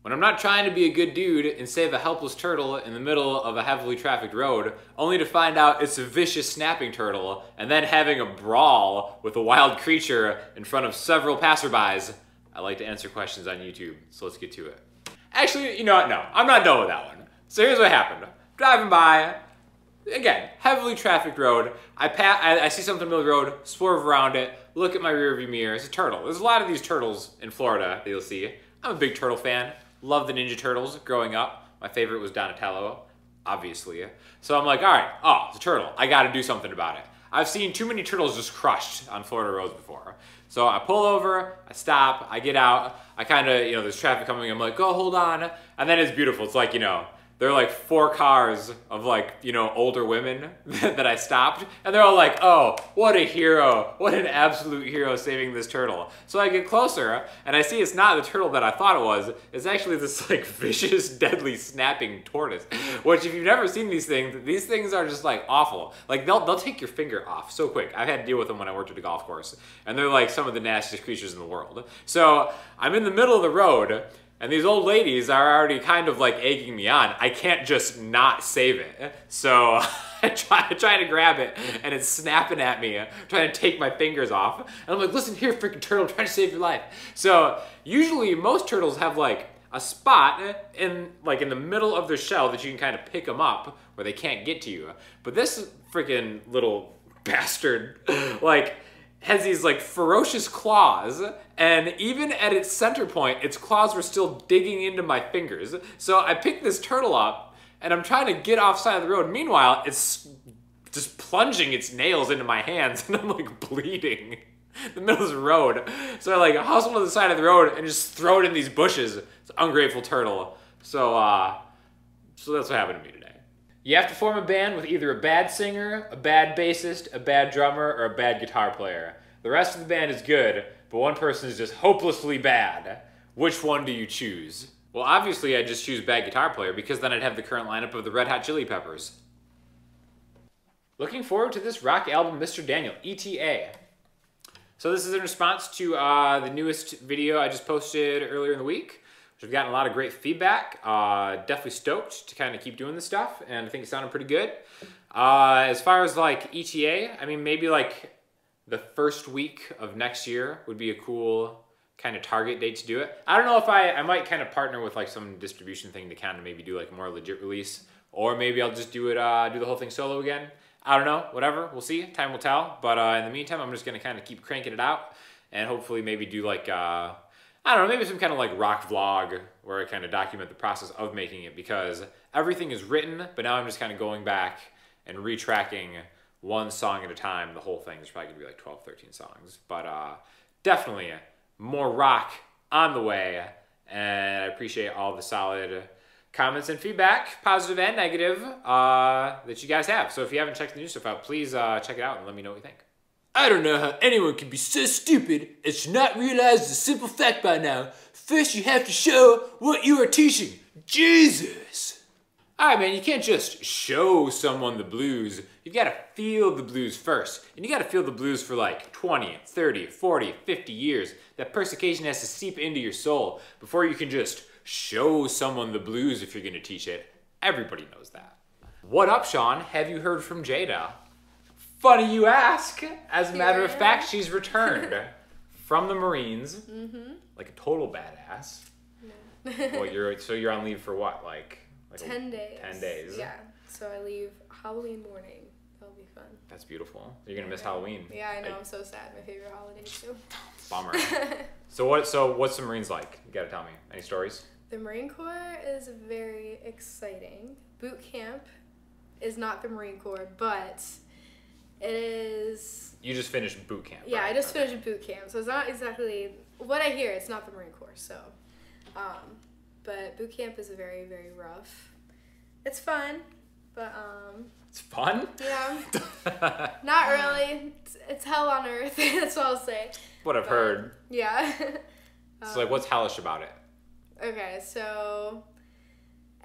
When I'm not trying to be a good dude and save a helpless turtle in the middle of a heavily trafficked road, only to find out it's a vicious snapping turtle, and then having a brawl with a wild creature in front of several passerbys, I like to answer questions on YouTube, so let's get to it. Actually, you know what? No, I'm not done with that one. So here's what happened. Driving by, again, heavily trafficked road. I see something in the middle of the road, swerve around it, look at my rearview mirror. It's a turtle. There's a lot of these turtles in Florida that you'll see. I'm a big turtle fan. Loved the Ninja Turtles growing up. My favorite was Donatello, obviously. So I'm like, all right, oh, it's a turtle. I gotta do something about it. I've seen too many turtles just crushed on Florida roads before. So I pull over, I stop, I get out, I kind of, there's traffic coming, I'm like, oh, hold on. And then it's beautiful. It's like, there are like 4 cars of like, older women that I stopped. And they're all like, oh, what a hero. What an absolute hero saving this turtle. So I get closer and I see it's not the turtle that I thought it was. It's actually this like vicious, deadly snapping tortoise. Which if you've never seen these things are just like awful. Like they'll take your finger off so quick. I've had to deal with them when I worked at a golf course. And they're like some of the nastiest creatures in the world. So I'm in the middle of the road. And these old ladies are already kind of like egging me on. I can't just not save it. So I try to grab it and it's snapping at me, trying to take my fingers off. And I'm like, listen here, freaking turtle, I'm trying to save your life. So usually most turtles have like a spot in the middle of their shell that you can kind of pick them up where they can't get to you. But this freaking little bastard, has these like ferocious claws, and even at its center point, its claws were still digging into my fingers. So I picked this turtle up, and I'm trying to get off side of the road. Meanwhile, it's just plunging its nails into my hands, and I'm like bleeding in the middle of the road. So I like hustle to the side of the road and just throw it in these bushes. It's an ungrateful turtle. So that's what happened to me today. You have to form a band with either a bad singer, a bad bassist, a bad drummer, or a bad guitar player. The rest of the band is good, but one person is just hopelessly bad. Which one do you choose? Well, obviously I'd just choose bad guitar player because then I'd have the current lineup of the Red Hot Chili Peppers. Looking forward to this rock album, Mr. Daniel, ETA. So this is in response to the newest video I just posted earlier in the week. We've gotten a lot of great feedback. Definitely stoked to kind of keep doing this stuff, and I think it sounded pretty good. As far as like ETA, I mean, maybe like the first week of next year would be a cool kind of target date to do it. I don't know if I might kind of partner with like some distribution thing to kind of maybe do like a more legit release, or maybe I'll just do the whole thing solo again. I don't know, whatever, we'll see, time will tell. But in the meantime, I'm just gonna kind of keep cranking it out, and hopefully maybe do like, I don't know, maybe some kind of like rock vlog where I kind of document the process of making it, because everything is written, but now I'm just kind of going back and retracking one song at a time. The whole thing is probably gonna be like 12, 13 songs. But definitely more rock on the way, and I appreciate all the solid comments and feedback, positive and negative, that you guys have. So if you haven't checked the new stuff out, please check it out and let me know what you think. I don't know how anyone can be so stupid as to not realize the simple fact by now. First you have to show what you are teaching. Jesus! Alright man, you can't just show someone the blues. You've got to feel the blues first. And you got to feel the blues for like 20, 30, 40, 50 years. That perspication has to seep into your soul before you can just show someone the blues if you're going to teach it. Everybody knows that. What up, Sean? Have you heard from Jaida? Funny you ask. As a matter of fact, she's returned from the Marines, like a total badass. No. Well, you're on leave for what, like 10 days. 10 days. Yeah. So I leave Halloween morning. That'll be fun. That's beautiful. You're gonna miss Halloween. Yeah, I know. I'm so sad. My favorite holiday too. Bummer. So what's the Marines like? You gotta tell me. Any stories? The Marine Corps is very exciting. Boot camp is not the Marine Corps, but it is. You just finished boot camp. Yeah, right? I just finished boot camp, so it's not exactly what I hear. It's not the Marine Corps, so. But boot camp is very, very rough. It's fun, but It's fun? Yeah. Not really. It's hell on earth. That's what I'll say. What I've heard. Yeah. So like, what's hellish about it? Okay, so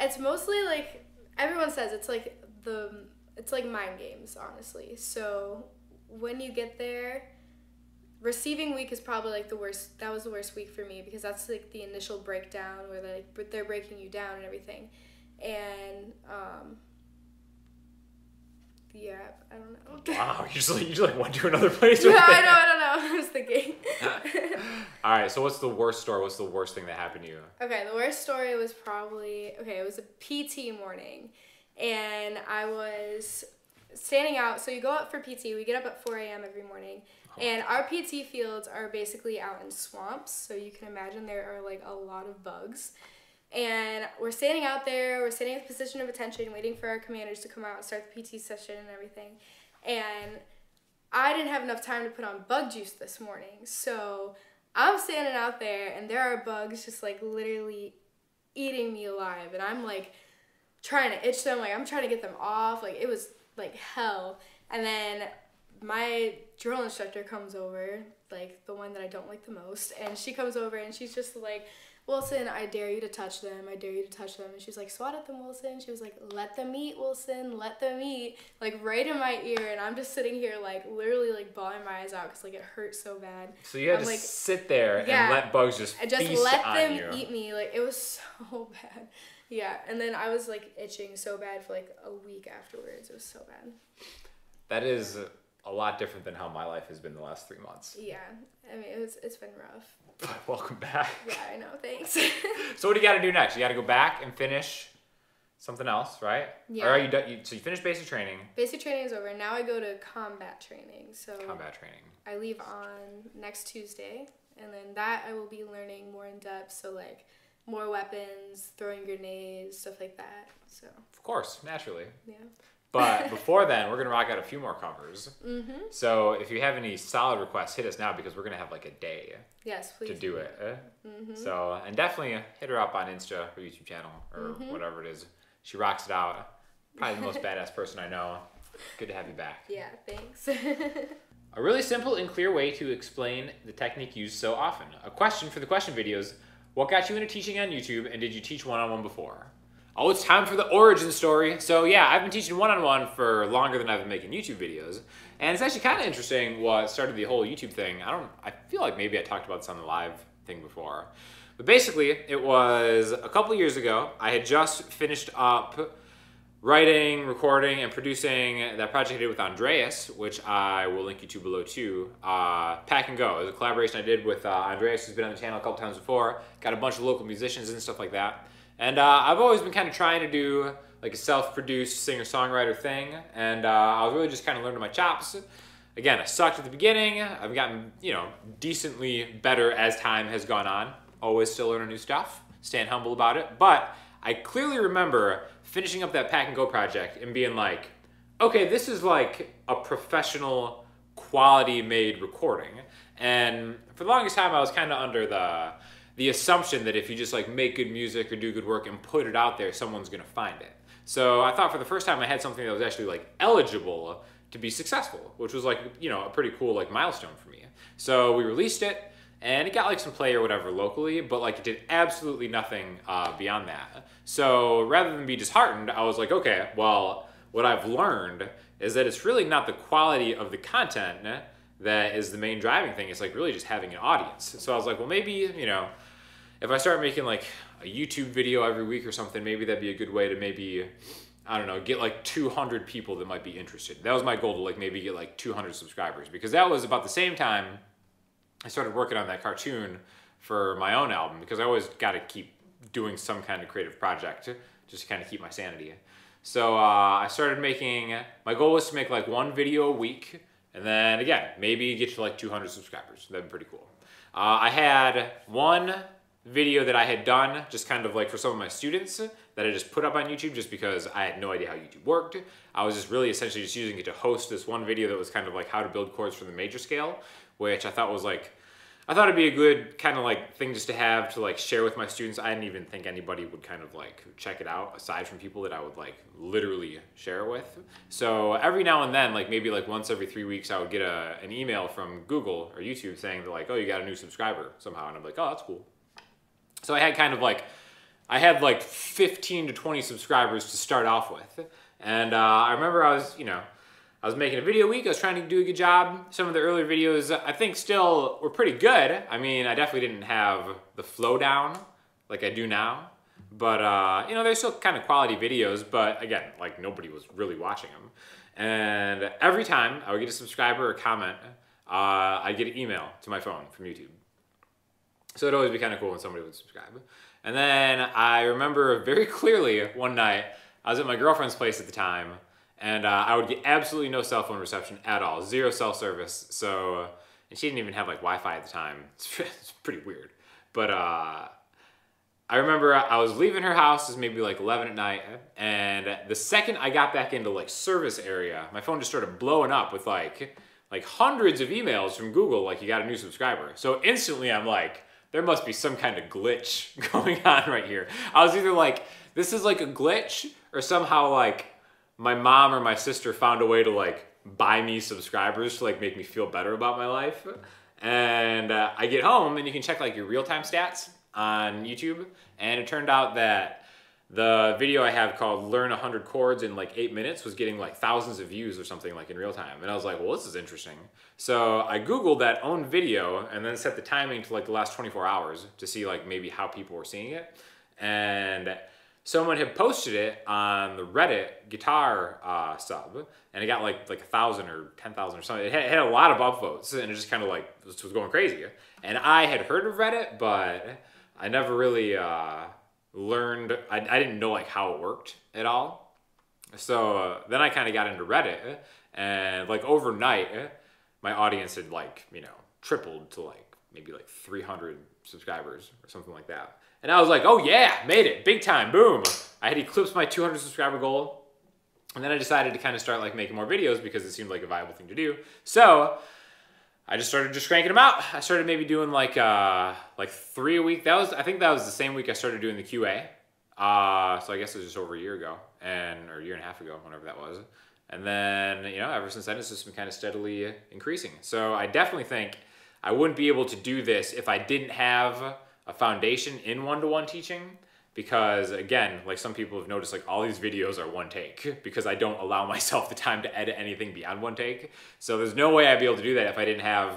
it's mostly like everyone says it's like mind games, honestly. So when you get there, receiving week is probably like the worst. That was the worst week for me because that's like the initial breakdown where they're breaking you down and everything. And yeah, I don't know. Wow, you just like went to another place. Yeah, I don't know. I was thinking. All right, so what's the worst story? What's the worst thing that happened to you? Okay, the worst story was probably, it was a PT morning, and I was standing out. So you go out for PT. We get up at 4 a.m. every morning, and our PT fields are basically out in swamps, so you can imagine there are like a lot of bugs. And we're standing out there, we're standing in the position of attention, waiting for our commanders to come out and start the PT session and everything. And I didn't have enough time to put on bug juice this morning. So I'm standing out there and there are bugs just like literally eating me alive. And I'm like trying to itch them, like I'm trying to get them off. Like it was like hell. And then my drill instructor comes over, like the one that I don't like the most. And she comes over and she's just like, Wilson, I dare you to touch them. I dare you to touch them. And she was like, swat at them, Wilson. She was like, let them eat, Wilson. Let them eat. Like, right in my ear. And I'm just sitting here, like, literally, like, bawling my eyes out because, like, it hurts so bad. So you had to like, sit there and let bugs just feast on you. Just let them eat me. Like, it was so bad. Yeah. And then I was, like, itching so bad for, like, a week afterwards. It was so bad. That is a lot different than how my life has been the last 3 months. Yeah. I mean, it's been rough. Welcome back. Yeah, I know. Thanks. So what do you got to do next? You got to go back and finish something else, right? Yeah. Or are you done? So you finished basic training. Basic training is over. Now I go to combat training. So combat training. I leave on next Tuesday, and then that I will be learning more in depth. So like more weapons, throwing grenades, stuff like that. So. Of course, naturally. Yeah. But before then, we're going to rock out a few more covers. Mm-hmm. So if you have any solid requests, hit us now because we're going to have like a day yes, please to do it. Mm-hmm. So, and definitely hit her up on Insta or YouTube channel or whatever it is. She rocks it out. Probably the most badass person I know. Good to have you back. Yeah, thanks. A really simple and clear way to explain the technique used so often. A question for the question videos. What got you into teaching on YouTube, and did you teach one-on-one before? Oh, it's time for the origin story. So yeah, I've been teaching one-on-one for longer than I've been making YouTube videos. And it's actually kind of interesting what started the whole YouTube thing. I feel like maybe I talked about this on the live thing before. But basically, it was a couple years ago. I had just finished up writing, recording, and producing that project I did with Andreas, which I will link you to below too. Pack and Go. It was a collaboration I did with Andreas, who's been on the channel a couple times before. Got a bunch of local musicians and stuff like that. And I've always been kind of trying to do like a self-produced singer-songwriter thing, and I was really just kind of learning my chops. Again, I sucked at the beginning. I've gotten, decently better as time has gone on. Always still learning new stuff, staying humble about it. But I clearly remember finishing up that Pack and Go project and being like, okay, this is like a professional, quality-made recording. And for the longest time, I was kind of under the assumption that if you just like make good music or do good work and put it out there, someone's gonna find it. So I thought for the first time I had something that was actually like eligible to be successful, which was like, a pretty cool like milestone for me. So we released it and it got like some play or whatever locally, but like it did absolutely nothing beyond that. So rather than be disheartened, I was like, okay, well, what I've learned is that it's really not the quality of the content that is the main driving thing. It's like really just having an audience. So I was like, well, maybe, if I start making like a YouTube video every week or something, maybe that'd be a good way to maybe, I don't know, get like 200 people that might be interested. That was my goal, to like maybe get like 200 subscribers, because that was about the same time I started working on that cartoon for my own album, because I always got to keep doing some kind of creative project just to kind of keep my sanity. So I started making, my goal was to make like one video a week, and then again, maybe get to like 200 subscribers. That'd be pretty cool. I had one video that I had done just kind of like for some of my students that I just put up on YouTube just because I had no idea how YouTube worked. I was just really essentially just using it to host this one video that was kind of like how to build chords for the major scale, which I thought was like, I thought it'd be a good kind of like thing just to have to like share with my students. I didn't even think anybody would kind of like check it out aside from people that I would like literally share it with. So every now and then, like maybe like once every 3 weeks, I would get an email from Google or YouTube saying that like, oh, you got a new subscriber somehow. And I'm like, oh, that's cool. So I had kind of like, I had like 15 to 20 subscribers to start off with. And I remember I was, I was making a video week. I was trying to do a good job. Some of the earlier videos, I think, still were pretty good. I mean, I definitely didn't have the flow down like I do now. But, you know, they're still kind of quality videos. But, again, like, nobody was really watching them. And every time I would get a subscriber or comment, I'd get an email to my phone from YouTube. So it'd always be kind of cool when somebody would subscribe. And then I remember very clearly one night, I was at my girlfriend's place at the time, and I would get absolutely no cell phone reception at all, zero cell service. So, and she didn't even have like Wi-Fi at the time. It's pretty weird. But I remember I was leaving her house, it was maybe like 11 at night, and the second I got back into like service area, my phone just started blowing up with like hundreds of emails from Google, like you got a new subscriber. So instantly I'm like, there must be some kind of glitch going on right here. I was either like, this is like a glitch, or somehow like my mom or my sister found a way to like buy me subscribers to like make me feel better about my life. And I get home and you can check like your real-time stats on YouTube. And it turned out that the video I have called Learn 100 Chords in like 8 minutes was getting like thousands of views or something like in real time. And I was like, well, this is interesting. So I Googled that own video and then set the timing to like the last 24 hours to see like maybe how people were seeing it. And someone had posted it on the Reddit guitar sub, and it got like 1,000 or 10,000 or something. It had a lot of upvotes, and it just kind of like was going crazy. And I had heard of Reddit, but I never really learned. I didn't know like how it worked at all. So then I kind of got into Reddit, and like overnight, my audience had like, you know, tripled to like maybe like 300 subscribers or something like that. And I was like, oh yeah, made it, big time, boom. I had eclipsed my 200 subscriber goal. And then I decided to kind of start like making more videos because it seemed like a viable thing to do. So I just started cranking them out. I started maybe doing like 3 a week. I think that was the same week I started doing the QA. So I guess it was just over a year ago, or a year and a half ago, whenever that was. And then, you know, ever since then, it's just been kind of steadily increasing. So I definitely think I wouldn't be able to do this if I didn't have a foundation in one-to-one teaching, because again, like some people have noticed, like all these videos are one take because I don't allow myself the time to edit anything beyond one take. So there's no way I'd be able to do that if I didn't have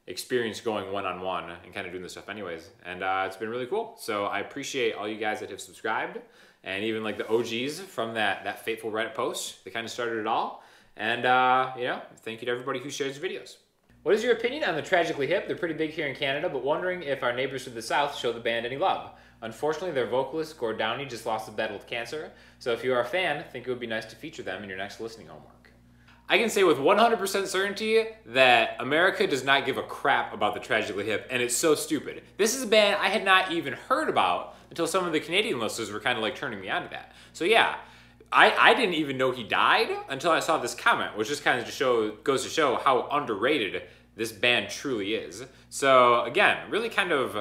experience going one-on-one and kind of doing this stuff anyways. And it's been really cool. So I appreciate all you guys that have subscribed, and even like the OGs from that fateful Reddit post. They kind of started it all. And you know, thank you to everybody who shares videos. What is your opinion on the Tragically Hip? They're pretty big here in Canada, but wondering if our neighbors to the south show the band any love. Unfortunately, their vocalist, Gord Downey, just lost a battle with cancer, so if you are a fan, think it would be nice to feature them in your next listening homework. I can say with 100% certainty that America does not give a crap about the Tragically Hip, and it's so stupid. This is a band I had not even heard about until some of the Canadian listeners were kind of like turning me on to that. So yeah, I didn't even know he died until I saw this comment, which just kind of goes to show how underrated this band truly is. So again, really kind of,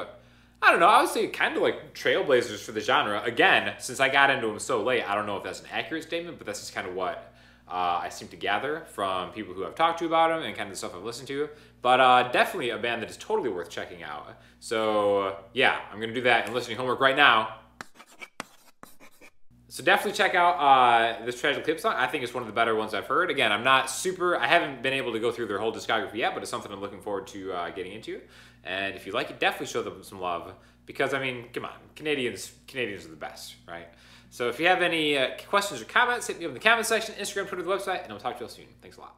I don't know, I would say kind of like trailblazers for the genre. Again, since I got into them so late, I don't know if that's an accurate statement, but that's just kind of what I seem to gather from people who I've talked to about them and kind of the stuff I've listened to. But definitely a band that is totally worth checking out. So yeah, I'm going to do that in listening homework right now. So definitely check out this Tragically Hip song. I think it's one of the better ones I've heard. Again, I haven't been able to go through their whole discography yet, but it's something I'm looking forward to getting into. And if you like it, definitely show them some love. Because, I mean, come on, Canadians are the best, right? So if you have any questions or comments, hit me up in the comment section, Instagram, Twitter, the website, and I'll talk to you all soon. Thanks a lot.